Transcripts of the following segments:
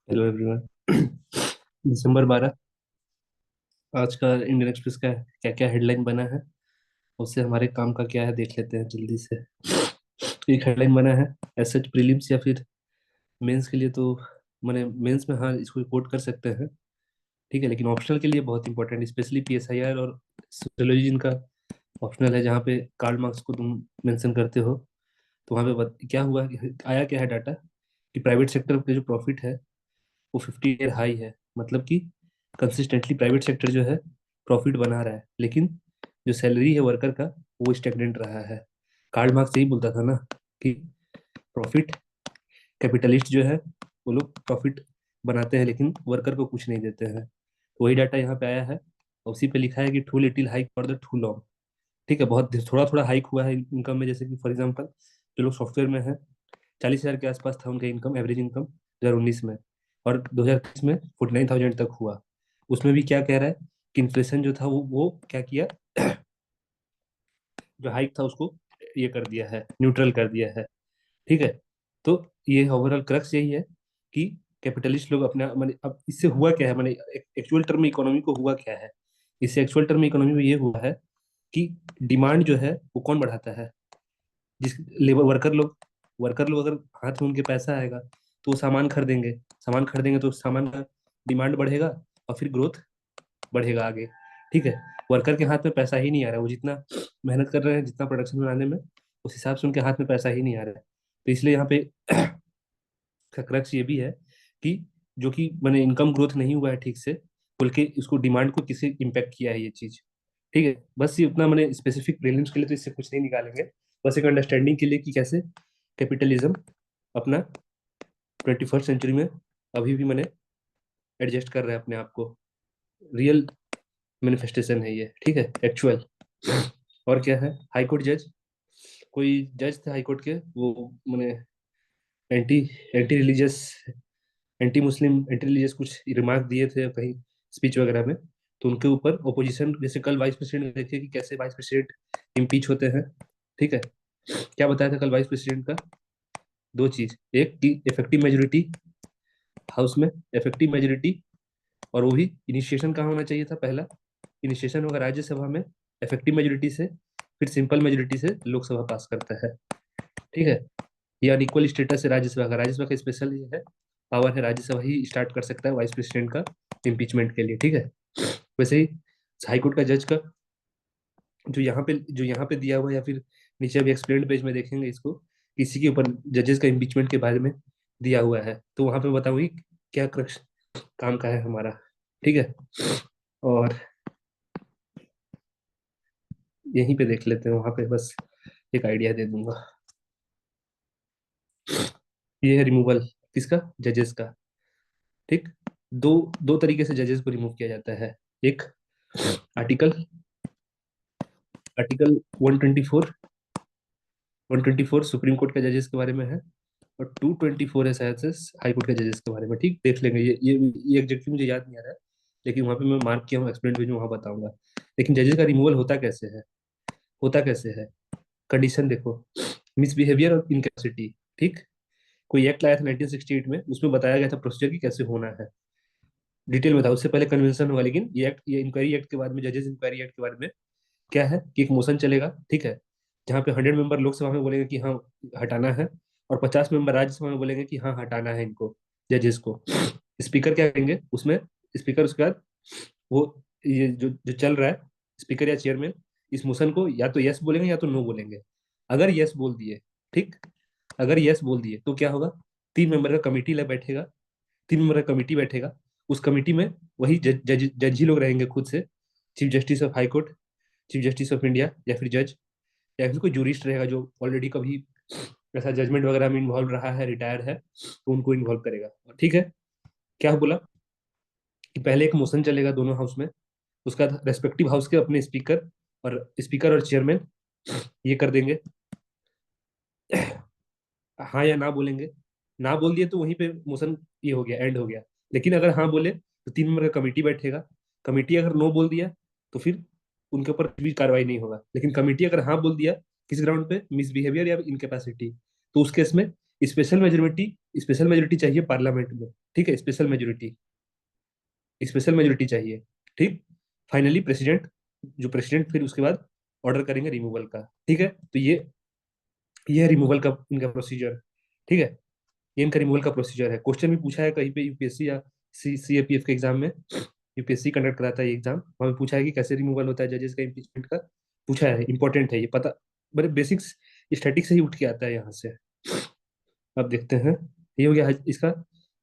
Hello everyone. दिसंबर 12। आज का Indian express का क्या क्या हेडलाइन बना है, उससे हमारे काम का क्या है देख लेते हैं जल्दी से। एक हेडलाइन बना है, एज सच प्रीलिम्स या फिर मेंस के लिए तो मैंने मेंस में हाँ इसको कोट कर सकते हैं, ठीक है, लेकिन ऑप्शनल के लिए बहुत इंपॉर्टेंट, स्पेशली पीएसआईआर और सोशियोलॉजी जिनका ऑप्शनल है, जहाँ पे कार्ल मार्क्स को तुम मेंशन करते हो। तो वहाँ पे क्या हुआ आया क्या है डाटा कि प्राइवेट सेक्टर के जो प्रॉफिट है वो 50 ईयर हाई है। मतलब कि कंसिस्टेंटली प्राइवेट सेक्टर जो है प्रॉफिट बना रहा है, लेकिन जो सैलरी है वर्कर का वो स्टेगनेंट रहा है। कार्ल मार्क्स यही बोलता था ना कि प्रॉफिट कैपिटलिस्ट जो है वो लोग प्रॉफिट बनाते हैं लेकिन वर्कर को कुछ नहीं देते हैं। तो वही डाटा यहाँ पे आया है और उसी पे लिखा है कि too little hike for the too long. ठीक है, बहुत थोड़ा थोड़ा हाइक हुआ है इनकम में, जैसे कि फॉर एग्जांपल जो लोग सॉफ्टवेयर में है 40,000 के आसपास था उनका इनकम, एवरेज इनकम 2019 में, और 2020 में 49,000 तक हुआ। उसमें भी क्या कह रहा है कि इन्फ्लेशन जो था वो क्या किया, जो हाइक था उसको ये कर दिया है, न्यूट्रल कर दिया है। ठीक है, तो ये ओवरऑल क्रक्स यही है कि कैपिटलिस्ट लोग अपना माने अब इससे हुआ क्या है, माने एक्चुअल टर्म में इकोनॉमी को हुआ क्या है। इससे एक्चुअल टर्म में इकोनॉमी में ये हुआ है कि डिमांड जो है वो कौन बढ़ाता है, जिस लेबर वर्कर लोग अगर हाथ में उनके पैसा आएगा तो वो सामान खरीदेंगे, सामान खरीदेंगे तो सामान का डिमांड बढ़ेगा और फिर ग्रोथ बढ़ेगा आगे। ठीक है, वर्कर के हाथ में पैसा ही नहीं आ रहा है, वो जितना मेहनत कर रहे हैं जितना प्रोडक्शन बनाने में उस हिसाब से उनके हाथ में पैसा ही नहीं आ रहा है। तो इसलिए यहाँ पे क्रक्स ये भी है कि जो कि मैंने इनकम ग्रोथ नहीं हुआ है ठीक से, बल्कि इसको डिमांड को किसी इम्पेक्ट किया है ये चीज। ठीक है, बस ये उतना मैंने स्पेसिफिक प्रीलिम्स के लिए तो इससे कुछ नहीं निकालेंगे, बस एक अंडरस्टैंडिंग के लिए कि कैसे कैपिटलिज्म अपना 21st सेंचुरी में अभी भी मैंने एडजस्ट कर रहा है अपने आप को। रियल मैनिफेस्टेशन है ये, ठीक है, एक्चुअल। और क्या है, हाई कोर्ट जज, कोई जज थे हाई कोर्ट के, वो मैंने anti anti religious anti Muslim anti religious कुछ रिमार्क दिए थे कहीं स्पीच वगैरह में। तो उनके ऊपर ओपोजिशन, जैसे कल वाइस प्रेसिडेंट देखिए कि कैसे वाइस प्रेसिडेंट इम्पीच होते हैं। ठीक है, क्या बताया था कल वाइस प्रेसिडेंट का, दो चीज, एक कि इफेक्टिव मेजोरिटी हाउस में, इफेक्टिव मेजोरिटी, और वो भी इनिशिएशन कहाँ होना चाहिए था, पहला इनिशिएशन होगा राज्यसभा में इफेक्टिव मेजोरिटी से, फिर सिंपल मेजोरिटी से लोकसभा पास करता है। ठीक है, ये अनइक्वल स्टेटस है राज्यसभा का, राज्यसभा का स्पेशल ये है पावर है, राज्यसभा ही स्टार्ट कर सकता है वाइस प्रेसिडेंट का इम्पीचमेंट के लिए। ठीक है, वैसे ही हाईकोर्ट का जज का जो यहाँ पे दिया हुआ है, या फिर नीचे अभी एक्सप्लेन्ड पेज में देखेंगे इसको, किसी के ऊपर जजेस का इम्पीचमेंट के बारे में दिया हुआ है, तो वहां पे बताऊंगी क्या क्रक्स काम का है हमारा। ठीक है, और यहीं पे देख लेते हैं, वहां पे बस एक आइडिया दे दूंगा। ये है रिमूवल किसका, जजेस का। ठीक, दो दो तरीके से जजेस को रिमूव किया जाता है। एक आर्टिकल आर्टिकल 124, 124 सुप्रीम कोर्ट के जजेस के बारे में है, और 224 है शायद से हाई कोर्ट के जजेस के बारे में। ठीक, देख लेंगे, ये एग्जैक्टली मुझे याद नहीं आ रहा है, लेकिन वहां पे मैं मार्क किया हूँ, एक्सप्लेन पेज में वहां बताऊंगा। लेकिन जजेस का रिमूवल होता कैसे है, कंडीशन देखो, मिसबिहेवियर और इनकैपेसिटी। ठीक, कोई एक्ट लाया था 1968 में, उसमें बताया गया था प्रोसीजर की कैसे होना है, डिटेल में था, उससे पहले कन्वेंशन होगा, लेकिन ये इंक्वायरी एक्ट के बाद में, जजेस इंक्वायरी एक्ट के बाद में क्या है कि एक मोशन चलेगा, ठीक है, जहाँ पे 100 मेंबर लोकसभा में बोलेंगे कि हाँ हटाना है, और 50 मेंबर राज्यसभा में बोलेंगे कि हाँ हटाना है इनको, जजेस को। स्पीकर क्या करेंगे उसमें, स्पीकर उसके बाद वो ये जो जो चल रहा है, स्पीकर या चेयरमैन इस मोशन को या तो यस बोलेंगे या तो नो बोलेंगे। अगर यस बोल दिए, ठीक, अगर यस बोल दिए तो क्या होगा, 3 मेंबर का कमेटी बैठेगा, 3 मेंबर का कमेटी बैठेगा, उस कमेटी में वही जज जज जज ही लोग रहेंगे खुद से, chief justice of high court, chief justice of India, या फिर जज, या फिर कोई जूरिस्ट रहेगा जो ऑलरेडी कभी ऐसा जजमेंट वगैरह में इन्वॉल्व रहा है, रिटायर है, तो उनको इन्वॉल्व करेगा। ठीक है, क्या बोला कि पहले एक मोशन चलेगा दोनों हाउस में, उसका रेस्पेक्टिव हाउस के अपने स्पीकर और चेयरमैन ये कर देंगे, हाँ या ना बोलेंगे। ना बोल दिए तो वहीं पे मोशन ये हो गया, एंड हो गया। लेकिन अगर हाँ बोले तो 3 मेंबर का कमेटी बैठेगा, कमेटी अगर नो बोल दिया तो फिर उनके ऊपर भी कार्रवाई नहीं होगा। लेकिन कमेटी अगर हाँ बोल दिया किस ग्राउंड पे, मिसबिहेवियर या इनकेपेसिटी, तो उस केस में स्पेशल मेजोरिटी स्पेशल मेजोरिटी चाहिए पार्लियामेंट में। ठीक है, स्पेशल मेजोरिटी चाहिए। ठीक। फाइनली प्रेसिडेंट फिर उसके बाद ऑर्डर करेंगे रिमूवल का। ठीक है, तो ये है रिमूवल का इनका प्रोसीजर। ठीक है, ये इनका रिमूवल का प्रोसीजर है। क्वेश्चन भी पूछा है कहीं पे यूपीएससी या सीएपीएफ के एग्जाम में। यूपीएससी कंडक्ट कराता है ये एग्जाम, वहाँ पे पूछा है कि कैसे रिमूवल होता है जजेस का इम्पीचमेंट का। पूछा है, इंपॉर्टेंट है ये पता। बड़े बेसिक्स स्टैटिक से ही उठ के आता है यहाँ से। अब देखते हैं, ये हो गया इसका।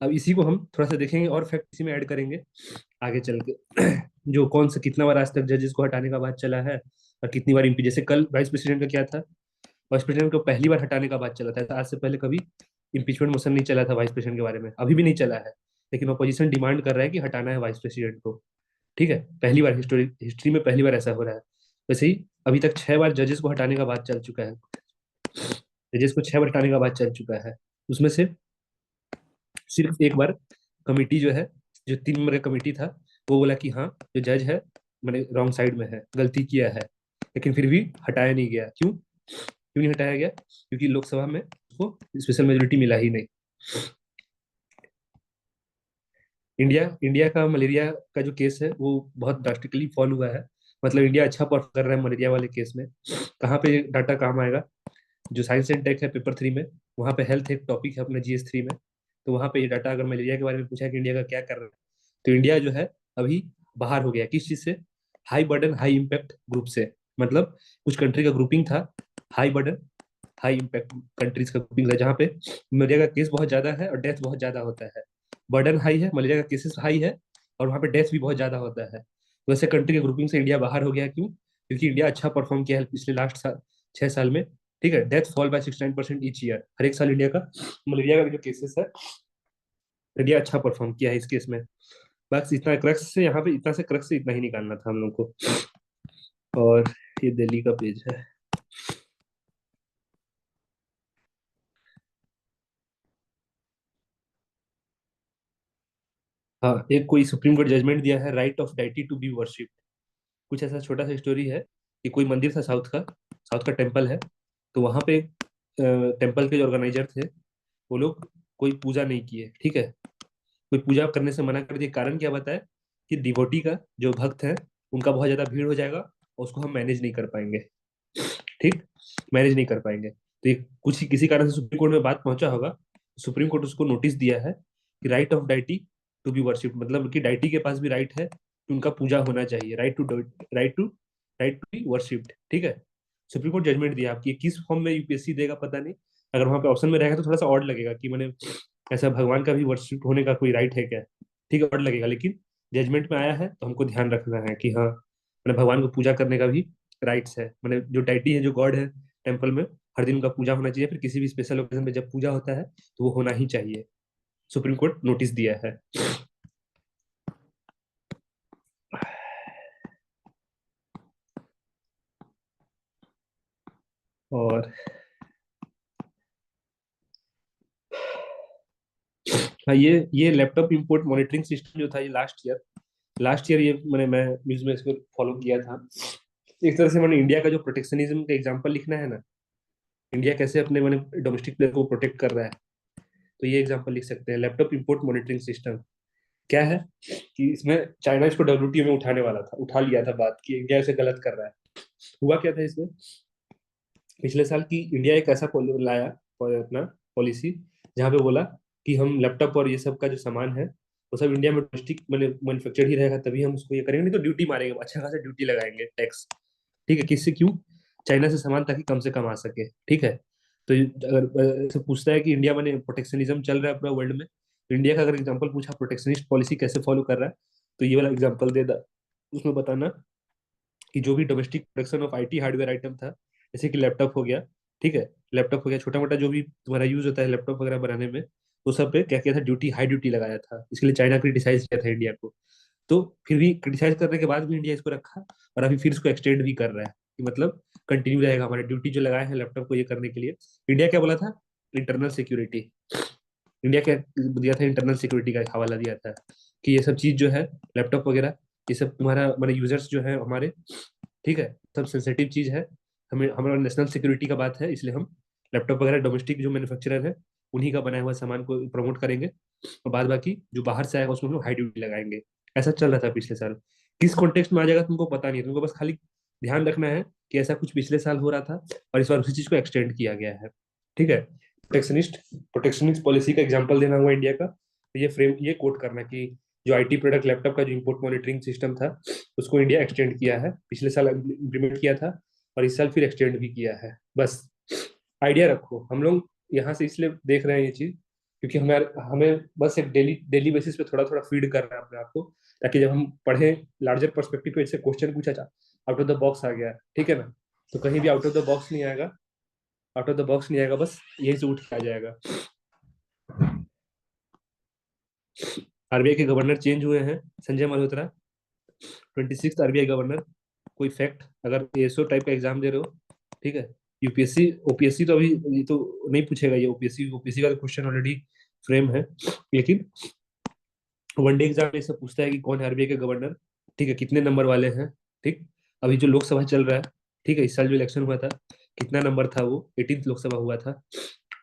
अब इसी को हम थोड़ा सा देखेंगे और फैक्ट इसी में ऐड करेंगे आगे चल के। जो कौन सा कितना बार आज तक जजेस को हटाने का बात चला है, और कितनी बार इम्पी, जैसे कल वाइस प्रेसिडेंट का क्या था। वाइस प्रेसिडेंट को पहली बार हटाने का बात चला था, आज से पहले कभी इम्पीचमेंट मोशन नहीं चला था वाइस प्रेसिडेंट के बारे में, अभी भी नहीं चला है। लेकिन अपोजिशन डिमांड कर रहा है कि हटाना है वाइस प्रेसिडेंट को। ठीक है, पहली बार हिस्ट्री में पहली बार ऐसा हो रहा है। वैसे ही अभी तक 6 बार जजेस को हटाने का बात चल चुका है। जजेस को 6 बार हटाने का बात चल चुका है। उसमें से सिर्फ एक बार कमिटी जो है, जो 3 मेंबर का कमिटी था, वो बोला कि हाँ जो जज है मैंने रॉन्ग साइड में है, गलती किया है। लेकिन फिर भी हटाया नहीं गया। क्यों नहीं हटाया गया? क्योंकि लोकसभा में उसको स्पेशल मेजोरिटी मिला ही नहीं। इंडिया इंडिया का मलेरिया का जो केस है वो बहुत ड्रास्टिकली फॉल हुआ है। मतलब इंडिया अच्छा परफॉर्म कर रहा है मलेरिया वाले केस में। कहाँ पे डाटा काम आएगा? जो साइंस एंड टेक है पेपर 3 में, वहाँ पे हेल्थ एक टॉपिक है अपने जीएस 3 में। तो वहाँ पे ये डाटा अगर मलेरिया के बारे में पूछा है कि इंडिया का क्या कर रहा है, तो इंडिया जो है अभी बाहर हो गया किस चीज से? High burden high impact group से। मतलब कुछ कंट्री का ग्रुपिंग था, high burden high impact countries का ग्रुपिंग था, जहाँ पे मलेरिया का केस बहुत ज्यादा है और डेथ बहुत ज्यादा होता है। बर्डन हाई है, मलेरिया का केसेस हाई है, और वहाँ पे डेथ भी बहुत ज्यादा होता है। वैसे कंट्री के ग्रुपिंग से इंडिया बाहर हो गया। क्यों? क्योंकि इंडिया अच्छा परफॉर्म किया है पिछले लास्ट 6 साल में। ठीक है, death fall by 69% each year, हर एक साल इंडिया का मलेरिया का जो केसेस है, इंडिया अच्छा परफॉर्म किया है इस केस में। बस इतना क्रक्स से यहाँ पे, इतना से क्रक्स से इतना ही निकालना था हम लोग को। और ये दिल्ली का पेज है। हाँ, एक कोई सुप्रीम कोर्ट जजमेंट दिया है, right of deity to be worship. कुछ ऐसा छोटा सा स्टोरी है कि कोई मंदिर था साउथ का टेम्पल है। तो वहाँ पे टेम्पल के जो ऑर्गेनाइजर थे, वो लोग कोई पूजा नहीं किए। ठीक है, कोई पूजा करने से मना कर दिया। कारण क्या बताए? कि डिवोटी का जो भक्त है, उनका बहुत ज्यादा भीड़ हो जाएगा और उसको हम मैनेज नहीं कर पाएंगे। ठीक, मैनेज नहीं कर पाएंगे। तो ये कुछ ही किसी कारण से सुप्रीम कोर्ट में बात पहुंचा होगा। सुप्रीम कोर्ट उसको नोटिस दिया है कि right of deity to be worship, मतलब कि डाइटी के पास भी राइट है कि उनका पूजा होना चाहिए। Right to be worshipped. ठीक है, सुप्रीम कोर्ट जजमेंट दिया। आपकी किस फॉर्म में यूपीएससी देगा पता नहीं। अगर वहां पे ऑप्शन में रहेगा तो थोड़ा सा ऑड लगेगा कि मैंने ऐसा भगवान का भी वर्शिप होने का कोई राइट है क्या। ठीक है, ऑड लगेगा, लेकिन जजमेंट में आया है तो हमको ध्यान रखना है कि हाँ मैंने भगवान को पूजा करने का भी राइट्स है। मैंने जो डाइटी है, जो गॉड है टेम्पल में, हर दिन उनका पूजा होना चाहिए। फिर किसी भी स्पेशल ओकेजन पे जब पूजा होता है तो वो होना ही चाहिए। सुप्रीम कोर्ट नोटिस दिया है। और हाँ, ये लैपटॉप इंपोर्ट मॉनिटरिंग सिस्टम जो था, ये लास्ट ईयर ये मैं न्यूज में इसको फॉलो किया था। एक तरह से मैंने इंडिया का जो प्रोटेक्शनिज्म का एग्जांपल लिखना है ना, इंडिया कैसे अपने मैंने डोमेस्टिक प्लेयर को प्रोटेक्ट कर रहा है, तो ये एग्जांपल लिख सकते हैं। लैपटॉप इंपोर्ट मॉनिटरिंग सिस्टम क्या है कि इसमें चाइना इसको डब्ल्यूटीओ में उठाने वाला था, उठा लिया था बात कि इंडिया इसे गलत कर रहा है। हुआ क्या था इसमें? पिछले साल की इंडिया एक ऐसा लाया अपना पॉलिसी, जहाँ पे बोला कि हम लैपटॉप और ये सब का जो सामान है वो सब इंडिया में डोमेस्टिक मैन्युफैक्चर्ड ही रहेगा, तभी हम उसको ये करेंगे। नहीं तो ड्यूटी मारेंगे, अच्छा खासा ड्यूटी लगाएंगे, टैक्स। ठीक है, किससे? क्यों? चाइना से सामान ताकि कम से कम आ सके। ठीक है, तो अगर से पूछता है कि इंडिया में प्रोटेक्शनिज्म चल रहा है पूरा वर्ल्ड में, तो इंडिया का अगर एग्जांपल पूछा प्रोटेक्शनिस्ट पॉलिसी कैसे फॉलो कर रहा है, तो ये वाला एग्जांपल दे दा। उसमें बताना कि जो भी domestic production of IT hardware item था, जैसे कि लैपटॉप हो गया। ठीक है, लैपटॉप हो गया, छोटा मोटा जो भी तुम्हारा यूज होता है लैपटॉप वगैरह बनाने में, वो सब पे क्या किया था? ड्यूटी, हाई ड्यूटी लगाया था। इसके लिए चाइना क्रिटिसाइज किया था इंडिया को। तो फिर भी क्रिटिसाइज करने के बाद भी इंडिया इसको रखा, और अभी फिर इसको एक्सटेंड भी कर रहा है कि मतलब कंटिन्यू रहेगा हमारे ड्यूटी जो लगाए हैं लैपटॉप को ये करने के लिए। इंडिया क्या बोला था? Internal security. इंडिया क्या दिया था? इंटरनल सिक्योरिटी का हवाला दिया था कि ये सब चीज जो है, लैपटॉप वगैरह, ये सब तुम्हारा हमारे यूजर्स जो है हमारे, ठीक है, सब सेंसिटिव चीज है। हमें हमारा नेशनल सिक्योरिटी का बात है, इसलिए हम लैपटॉप वगैरह डोमेस्टिक जो मैन्युफैक्चरर है उन्हीं का बनाया हुआ सामान को प्रमोट करेंगे। और बाद बाकी जो बाहर से आएगा उसमें हम लोग हाई ड्यूटी लगाएंगे। ऐसा चल रहा था पिछले साल। किस कॉन्टेक्स्ट में आ जाएगा तुमको पता नहीं है, तुमको बस खाली ध्यान रखना है कि ऐसा कुछ पिछले साल हो रहा था और इस बार उसी चीज को एक्सटेंड किया गया है। ठीक है। प्रोटेक्शनिस्ट पॉलिसी का एग्जांपल देना हुआ इंडिया का, तो ये फ्रेम ये कोट करना कि जो आईटी प्रोडक्ट लैपटॉप का जो इंपोर्ट मॉनिटरिंग सिस्टम था उसको इंडिया एक्सटेंड किया है, पिछले साल इम्प्लीमेंट किया था और इस साल फिर एक्सटेंड भी किया है। बस आइडिया रखो। हम लोग यहाँ से इसलिए देख रहे हैं ये चीज क्योंकि हमें हमें बस एक डेली डेली बेसिस पे थोड़ा थोड़ा फीड कर रहे हैं अपने आप को, ताकि जब हम पढ़ें लार्जर पर्सपेक्टिव पे इससे क्वेश्चन पूछा जा आउट ऑफ द बॉक्स आ गया, ठीक है ना। तो कहीं भी आउट ऑफ द बॉक्स नहीं आएगा, आउट ऑफ द बॉक्स नहीं आएगा, बस यही से उठ के आ जाएगा। आरबीआई के गवर्नर चेंज हुए हैं, संजय मल्होत्रा 26 आरबीआई गवर्नर। कोई फैक्ट, अगर एसओ टाइप का एग्जाम दे रहे हो, ठीक है, यूपीएससी ओपीएससी तो अभी ये तो नहीं पूछेगा, ये ओपीएससी ओपीएससी का क्वेश्चन ऑलरेडी फ्रेम है, लेकिन वनडे एग्जाम में से पूछता है कि कौन है आरबीआई के गवर्नर, ठीक है, कितने नंबर वाले हैं। ठीक, अभी जो लोकसभा चल रहा है, ठीक है, इस साल जो इलेक्शन हुआ था कितना नंबर था, वो 18th लोकसभा हुआ था।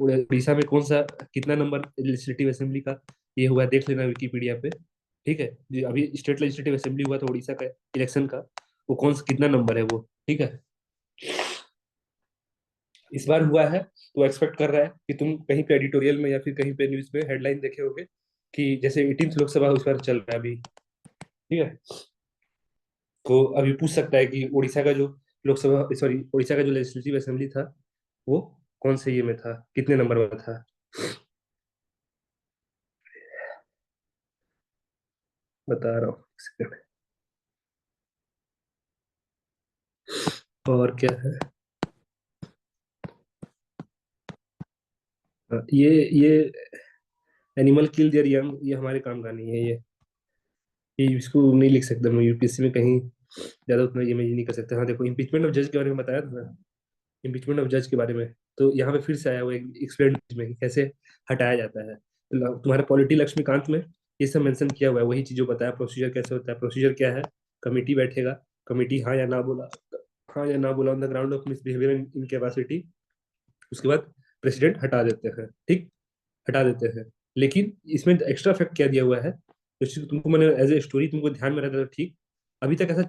उड़ीसा में कौन सा कितना नंबर लेजिस्लेटिव असेंबली का ये हुआ है, देख लेना विकीपीडिया पे। ठीक है, जो अभी स्टेट लेजिस्लेटिव असेंबली हुआ था उड़ीसा का इलेक्शन का, वो कौन सा कितना नंबर है वो, ठीक है। इस बार हुआ है तो एक्सपेक्ट कर रहा है कि तुम कहीं पे एडिटोरियल में या फिर कहीं पे न्यूज पे हेडलाइन देखे होगे कि जैसे 18th लोकसभा उस बार चल रहा है अभी, ठीक है। तो अभी पूछ सकता है कि उड़ीसा का जो लोकसभा, सॉरी, उड़ीसा का जो लेजिस्लेटिव असेंबली था वो कौन से ये में था, कितने नंबर वाला था। बता रहा हूँ, एक सेकंड। और क्या है, ये एनिमल किल देयर यंग, ये हमारे काम का नहीं है ये इसको नहीं लिख सकते मैं यूपीएससी में कहीं ज्यादा उतना ये मैं ये नहीं कर सकता। हाँ देखो, इम्पीचमेंट ऑफ जज के बारे में बताया था ना, इम्पीचमेंट ऑफ जज के बारे में, तो यहाँ पे फिर से आया हुआ एक्सप्लेन में कि कैसे हटाया जाता है। तो तुम्हारे पॉलिटी लक्ष्मीकांत में ये सब मेंशन किया हुआ है, वही चीजों बताया, प्रोसीजर कैसे होता है। प्रोसीजर क्या है, कमेटी बैठेगा, कमेटी हाँ या ना बोला, हाँ या ना बोला on the ground of misbehaviour in capacity, उसके बाद प्रेसिडेंट हटा देते हैं, ठीक, हटा देते हैं। लेकिन इसमें एक्स्ट्रा फैक्ट क्या दिया हुआ है, तो तुमको मैंने एज ए स्टोरी तुमको ध्यान में रहता तो ठीक। अभी तक ऐसा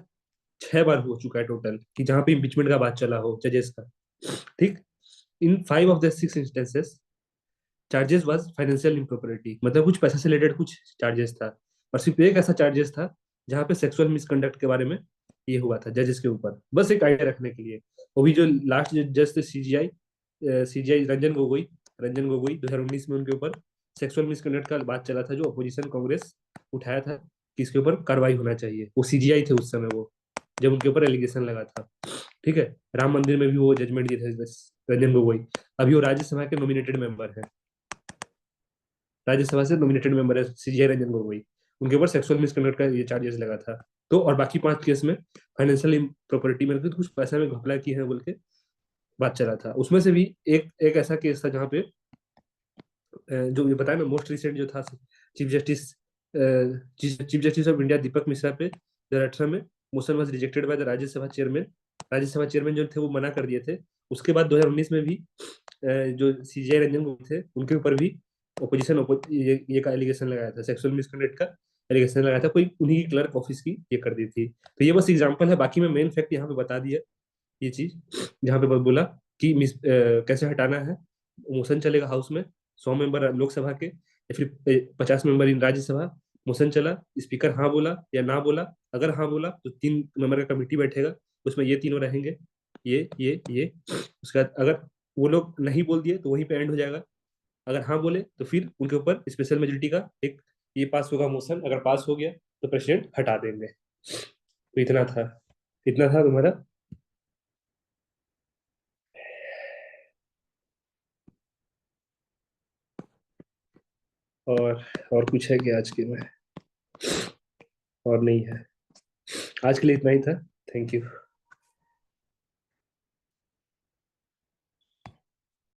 6 बार हो चुका है टोटल कि जहां पे इम्पीचमेंट का बात चला हो जजेस का, ठीक। In 5 of the 6 instances charges was financial impropriety, मतलब कुछ पैसे से रिलेटेड कुछ चार्जेस था, और सिर्फ एक ऐसा चार्जेस था जहाँ पे सेक्सुअल मिसकंडक्ट के बारे में ये हुआ था जजेस के ऊपर, बस एक आइडिया रखने के लिए। वो भी जो लास्ट जज थे सीजीआई रंजन गोगोई 2019 में उनके ऊपर सेक्सुअल मिसकंडक्ट का बात चला था, जो अपोजिशन कांग्रेस उठाया था कि इसके ऊपर कार्रवाई होना चाहिए। वो सीजीआई थे उस समय, वो जब उनके ऊपर एलिगेशन लगा था, ठीक है। राम मंदिर में भी वो जजमेंट दिए थे रंजन गोगोई। अभी वो राज्यसभा के नॉमिनेटेड मेंबर है, राज्यसभा से नॉमिनेटेड मेंबर है सीजीआई रंजन गोगोई। उनके ऊपर सेक्सुअल मिसकंडक्ट का ये चार्जेस लगा था। तो और बाकी 5 केस में फाइनेंशियल प्रॉपर्टी में कुछ पैसा में घपला की है बोल के बात चला था। उसमें से भी एक एक ऐसा केस था जहाँ पे जो ये बताया ना, मोस्ट रिसेंट जो था chief justice chief justice of India Deepak Mishra पे 2018 में motion was rejected by the Rajya Sabha chairman. Rajya Sabha chairman जो थे वो मना कर दिए थे। उसके बाद 2019 में भी जो सीजीआई रंजन गोगोई थे उनके ऊपर भी ओपोजिशन ये का एलिगेशन लगाया था, सेक्सुअल मिसकंडक्ट का एलिगेशन लगाया था, कोई उन्हीं की क्लर्क ऑफिस की ये कर दी थी। तो ये बस एग्जांपल है, बाकी मैं मेन फैक्ट यहाँ पे बता दिया ये चीज, जहाँ पे बोला कि कैसे हटाना है। मोशन चलेगा हाउस में, 100 मेंबर लोकसभा के या फिर 50 मेंबर इन राज्यसभा। मोशन चला, स्पीकर हाँ बोला या ना बोला, अगर हाँ बोला तो 3 मेंबर का कमेटी बैठेगा, उसमें ये तीनों रहेंगे, ये उसके बाद अगर वो लोग नहीं बोल दिए तो वहीं पे एंड हो जाएगा। अगर हाँ बोले तो फिर उनके ऊपर स्पेशल मेजोरिटी का एक ये पास होगा मोशन, अगर पास हो गया तो प्रेसिडेंट हटा देंगे। तो इतना था तुम्हारा। और और कुछ है कि आज के में, और नहीं है, आज के लिए इतना ही था। Thank you.